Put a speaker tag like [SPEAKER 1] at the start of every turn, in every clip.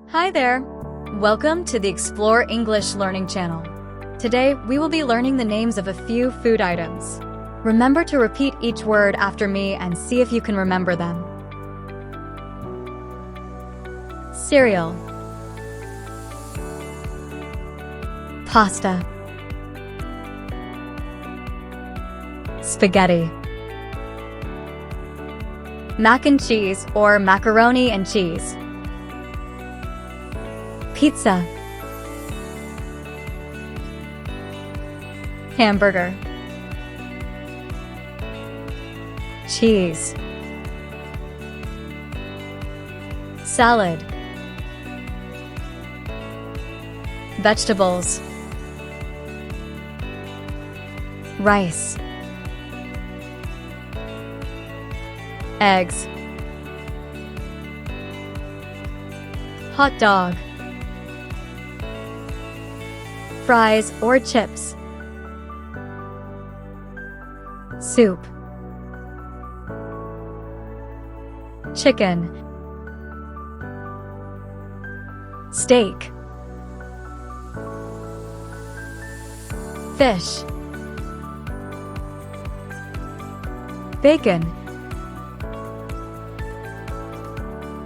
[SPEAKER 1] Hi there! Welcome to the Explore English Learning channel. Today, we will be learning the names of a few food items. Remember to repeat each word after me and see if you can remember them. Cereal, pasta, spaghetti, mac and cheese or macaroni and cheese, pizza, hamburger, cheese, salad, vegetables, rice, eggs, hot dog, fries or chips, soup, chicken, steak, fish, bacon,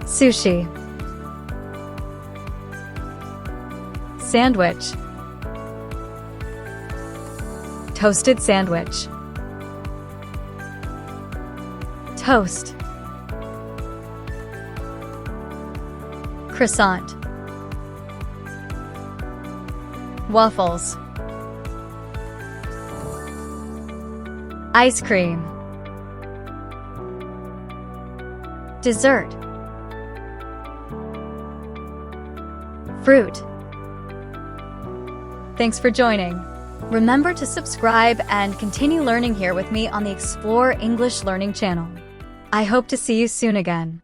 [SPEAKER 1] sushi, sandwich, toasted sandwich, toast, croissant, waffles, ice cream, dessert, fruit. Thanks for joining. Remember to subscribe and continue learning here with me on the Explore English Learning channel. I hope to see you soon again.